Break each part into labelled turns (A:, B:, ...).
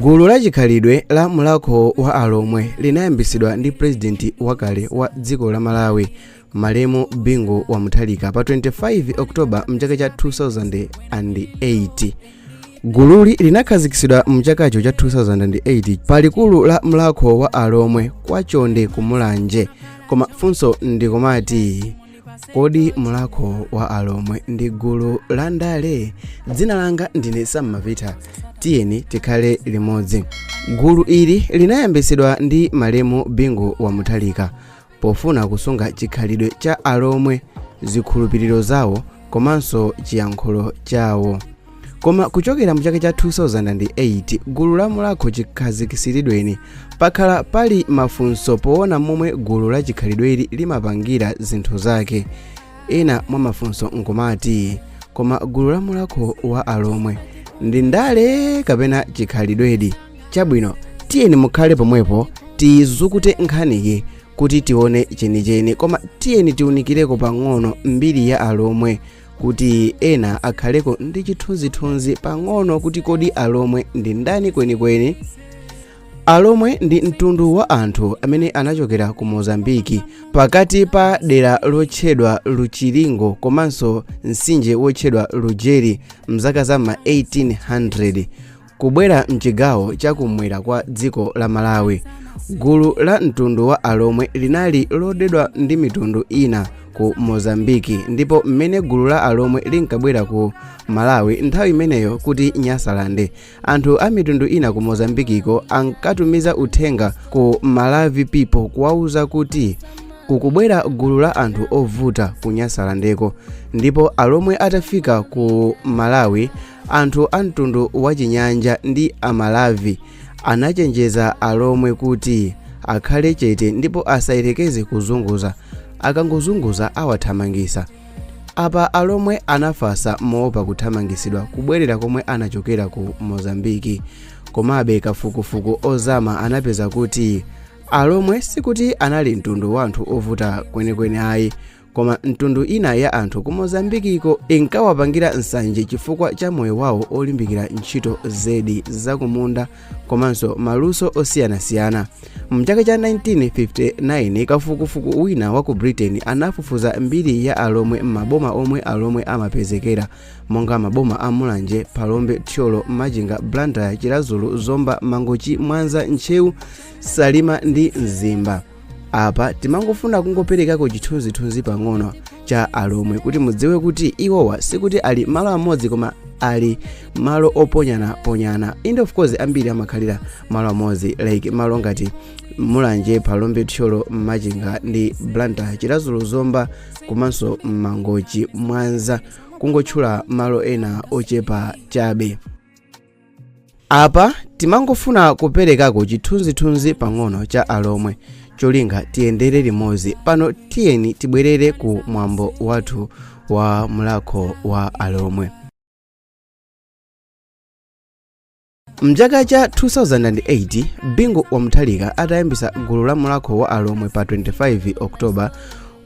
A: Gulu la chikhalidwe la mlakho wa alomwe linayambisidwa ndi president wakale wa dziko la Malawi Malemu Bingu wa Mutharika pa 25 Oktoba mchaka cha 2008. Gululi linakhazikitsidwa mchakacho cha 2008 pa likulu la mlakho wa alomwe kwa Chonde kumulanje. Koma funso ndikomati, kodi mlakho wa alomwe ndi gulu la ndale? Dzina langa ndine Sammavita, tiyeni tikhale limodzi. Gulu ili linayambisidwa ndi Malemu Bingu wa Mutharika pofuna kusunga chikhalidwe cha alomwe, zikhulupiriro zawo komanso chiyankhulo chawo. Koma kuchokera mchaka cha 2008 gulu la mlakho chikhazikitsidweni pakhala pali mafunso poona momwe gulu la chikhalidweli limapangira zinthu zake. Ena mwa mafunso nkomati, koma gulu la mlakho wa alomwe ndi ndale kapena chikhalidweli? Chabwino, tiyeni mukhale pomwepo tizukute nkhaniyi kuti tione chenicheni, koma tiyeni tiunikireko pang'ono mbiri ya alomwe kuti ena akhaleko ndi chithunzithunzi pang'ono kuti kodi alomwe ndi ndani kwenikweni. Alomwe ndi mtundu wa anthu amene anachokera ku Mozambiki pakati pa dera lotchedwa Luchilingo komanso mtsinje wotchedwa Lujeri mzaka za ma 1800 kubwera mchigawo chakumwera kwa dziko la Malawi. Gulu la mtundu wa alomwe linali lodedwa ndi mitundu ina ku Mozambiki, ndipo mmene gulu la alomwe linkabwera ku Malawi nthawi imeneyo kuti Nyasalande, anthu a mitundu ina ku Mozambikiko ankatumiza uthenga ku Malawi people kuwauza kuti kukubwera gulu la anthu ovuta ku Nyasalandeko. Ndipo alomwe atafika ku Malawi, anthu a mtundu wa Chinyanja ndi Amalavi anachenjeza alomwe kuti akhale chete ndipo asayerekeze kuzunguza, akangozunguza awathamangisa. Apa alomwe anafasa moopa kuthamangisidwa kubwerera komwe anachokera ku Mozambiki. Komabe kafukufuku ozama anapeza kuti alomwe sikuti anali mtundu wa anthu ovuta kwenikweni ayi, koma mtundu ina ya anthu ku Mozambikiko inkawapangira nsanje chifukwa cha moyo wawo olimbikira ntchito zedi zakumunda komanso maluso osiyanasiyana. Mchaka cha 1959 kafukufuku wina wa ku Britain anafufuza mbiri ya alomwe m'maboma omwe alomwe amapezekera, monga maboma a Mulanje, Palombe, Thyolo, Machinga, Blantyre, Chilazulu, Zomba, Mangochi, Mwanza, Nchewu, Salima ndi Mzimba. Apa timangofuna kungoperekako chithunzithunzi pang'ono cha alomwe kuti mudziwe kuti iwowa sikuti ali malo amodzi koma ali malo oponyana. And of course ambiri amakhalira malo amodzi, like malo ngati Mulanje, Palombe, Thyolo, Machinga ndi Blantyre, Chilazulu, Zomba komanso Mangochi, Mwanza, kungotchula malo ena ochepa chabe. Apa timangofuna kuperekako chithunzithunzi pang'ono cha alomwe, cholinga tiyendere limodzi. Pano tiyeni tibwerere ku mwambo wathu wa mlakho wa alomwe. Mchaka cha 2008 Bingu wa Mutharika atayambisa gulu la mlakho wa alomwe pa 25 Oktoba.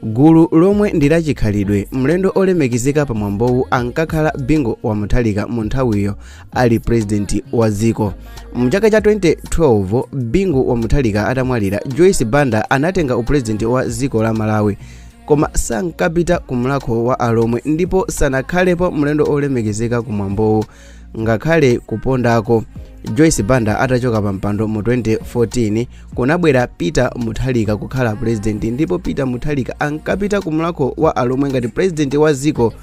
A: Gulu lomwe ndi la chikhalidwe, mlendo olemekezeka pa mwambowu ankakhala Bingu wa Mutharika mu nthawiyo ali president wa dziko. Mchaka cha 2012 Bingu wa Mutharika atamwalira, Joyce Banda anatenga upresident wa dziko la Malawi, koma sankapita ku mlakho wa alomwe ndipo sanakhalepo mlendo olemekezeka ku mwambowu ngakhale kupondako. Joyce Banda atachoka pa mpando mu 2014 kunabwera Peter Mutharika kukhala president, ndipo Peter Mutharika ankapita ku mlakho wa alomwe ngati president wa dziko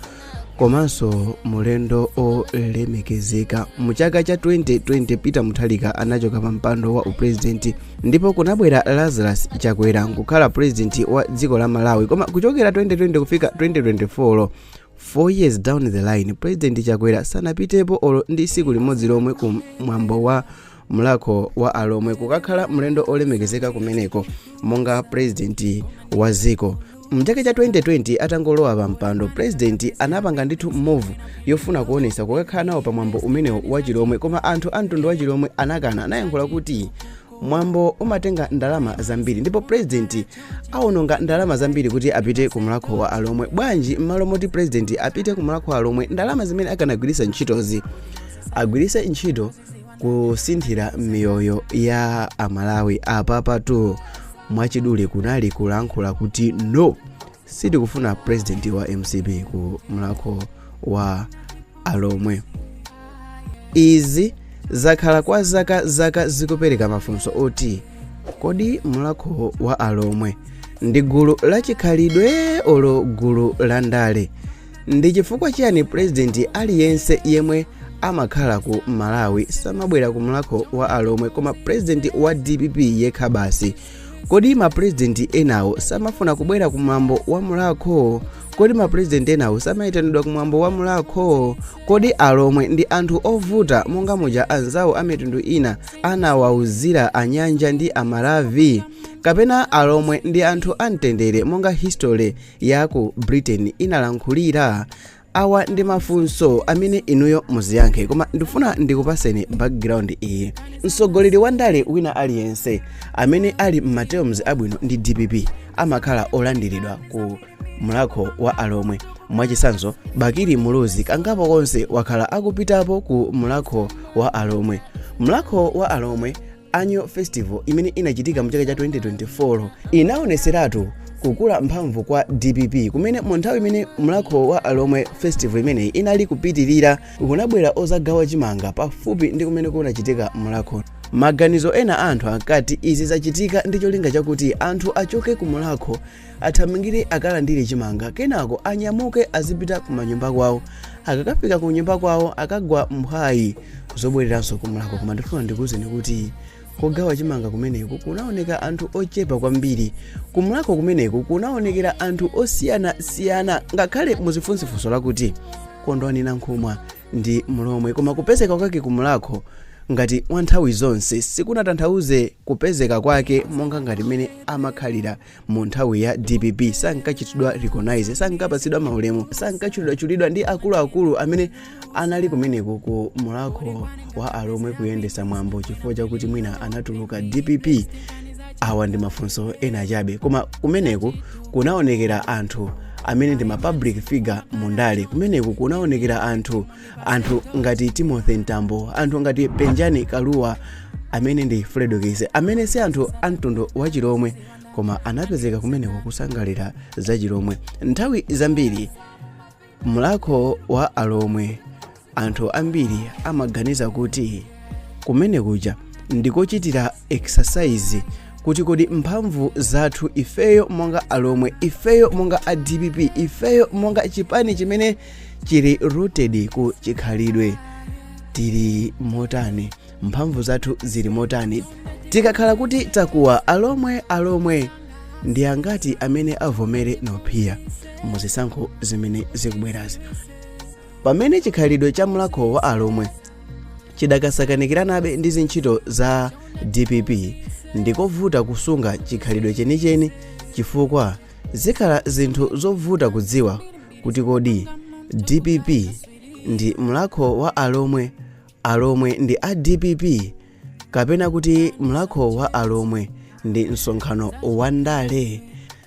A: komanso mulendo olemekezeka. Mu chaka cha 2020 Peter Mutharika anachoka pa mpando wa upresident, ndipo kunabwera Lazarus Chakwera kukhala president wa dziko la Malawi. Koma kuchokera 2020 kufika 2024, 4 years down the line, President Chakwera sanapitepo olo ndi siku limodzi lomwe ku mwambo wa mlakho wa alomwe kukakhala mlendo olemekezeka kumeneko monga president wa dziko. Mchaka cha 2020 atangolowa pa mpando, president anapanga ndithu move yofuna kuonesa kukakhala nawo pa mwambo umenewo wa chilomwe, koma anthu a mtundu wa chilomwe anakana, anayankhula kuti mwambo umatenga ndalama zambiri ndipo president aononga ndalama zambiri kuti apite ku mlakho wa alomwe. Bwanji m'malo moti president apite ku mlakho wa alomwe, ndalama zimene akanagwiritsa ntchitozi agwiritse ntchito kusinthira miyoyo ya Amalawi apapatu mwachidule kunali kulankhula kuti no sitikufuna president wa MCP ku mlakho wa alomwe. Izi zakhala kwa zaka zikupereka mafunso oti kodi mlakho wa alomwe ndi gulu la chikhalidwe olo gulu la ndale? Ndi chifukwa chiyani president aliyense yemwe amakhala ku Malawi samabwera ku mlakho wa alomwe koma president wa DPP yekha basi? Kodi ma president enawo samafuna kubwera ku mwambo wa mlakho? Kodi ma president enawo samayitanidwa ku mwambo wa mlakho? Kodi alomwe ndi anthu ovuta monga muja anzawo a mitundu ina anawauzira anyanja ndi amalavi? Kapena alomwe ndi anthu amtendere monga history ya ku Britain inalankhulira? Awa ndi mafunso amene inuyo muziyankhe, koma ndifuna ndikupaseni background iyi. Mtsogoleri wa ndale wina aliyense amene ali m'materms abwino ndi DPP amakhala olandiridwa ku mlakho wa alomwe. Mwachisanzo Bakiri Muluzi kangapo konse wakhala akupitapo ku mlakho wa alomwe. Mlakho wa alomwe annual festival imene inachitika mu chaka cha 2024 inaoneseratu kukula mphamvu kwa DPP, kumene mu nthawi imene mlakho wa alomwe festival imeneyi inali kupitirira kunabwera ozagawa chimanga pafupi ndi kumene kunachitika mlakho. Maganizo ena anthu akati izi zachitika ndi cholinga chakuti anthu achoke ku mlakho athamangire akalandire chimanga, kenako anyamuke azipita ku manyumba kwawo, akakafika ku nyumba kwawo akagwa mphwayi zobwereranso ku mlakho. Koma ndifuna ndikuwuzeni kuti kugawa chimanga kumeneku kunaoneka anthu ochepa kwambiri. Kumlakho kumeneku kunaonekera anthu osiyana-siyana, ngakhale muzifunsifunso lakuti kondwani nankhumwa ndi mlomwe, koma kupezeka kwake kumlakho ngati wa nthawi zonse sikunatanthauze kupezeka kwake monga ngati mene amakhalira mu nthawi ya DPP. Sankachitidwa recognize, sankapasidwa maulemu, sankachulidwa ndi akuluakulu amene anali kumeneku ku mlakho wa alomwe kuyendesa mwambo chifukwa chakuti mwina anatuluka DPP. Awa ndi mafunso ena chabe, koma kumeneku kunaonekera anthu amene ndi ma public figure mundale. Kumeneku kunaonekera anthu ngati Timothy Ntambo, anthu ngati Benjani Kaluwa amene ndi Fredo Kise, amene si anthu amtundu wa Chilomwe koma anapezeka kumeneku kusangalira za Chilomwe. Nthawi zambiri mlakho wa alomwe anthu ambiri amaganiza kuti kumenekuja ndikochitira exercise kuti kodi mphamvu zathu ifeyo monga alomwe, ifeyo monga a DPP, ifeyo monga chipani chimene chili rooted ku chikhalidwe tili motani, mphamvu zathu zili motani. Tikakhala kuti takuwa alomwe ndi angati amene avomere nophiya muzisankho zimene zikubwerazi. Pamene chikhalidwe cha mlakho wa alomwe chidakasakanikiranabe ndi zintchito za DPP, ndikovuta kusunga chikhalidwe chenicheni chifukwa zikhala zinthu zovuta kudziwa kuti kodi DPP ndi mlakho wa alomwe ndi a DPP, kapena kuti mlakho wa alomwe ndi msonkhano wa ndale.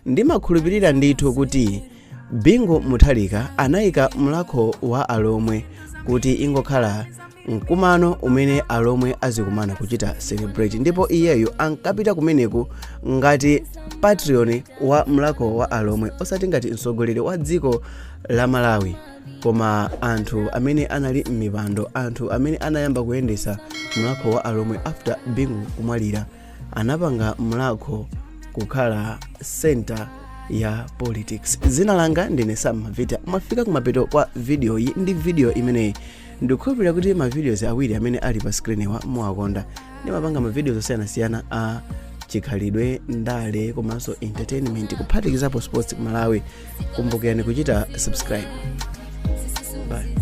A: Ndimakhulupirira ndithu kuti Bingu Mutharika anayika mlakho wa alomwe kuti ingokhala mkumano umene alomwe azikumana kuchita celebrate, ndipo iyeyo ankapita kumeneku ngati patron wa mlakho wa alomwe, osati ngati mtsogoleri wa dziko la Malawi koma anthu amene anali m'mipando, anthu amene anayamba kuyendesa mlakho wa alomwe after Bingu kumwalira anapanga mlakho kukhala center ya politics. Zina langa ndine Sam Mavita. Mwafika kumapeto kwa video iyi, ndi video imeneyi ndikukhulupirira kuti ma videos awiri amene ali pa screen wa muwakonda. Ndimapanga ma videos osiyana-siyana a chikhalidwe, ndale komanso entertainment, kuphatikizapo sports Malawi. Kumbukirani kuchita subscribe. Bye.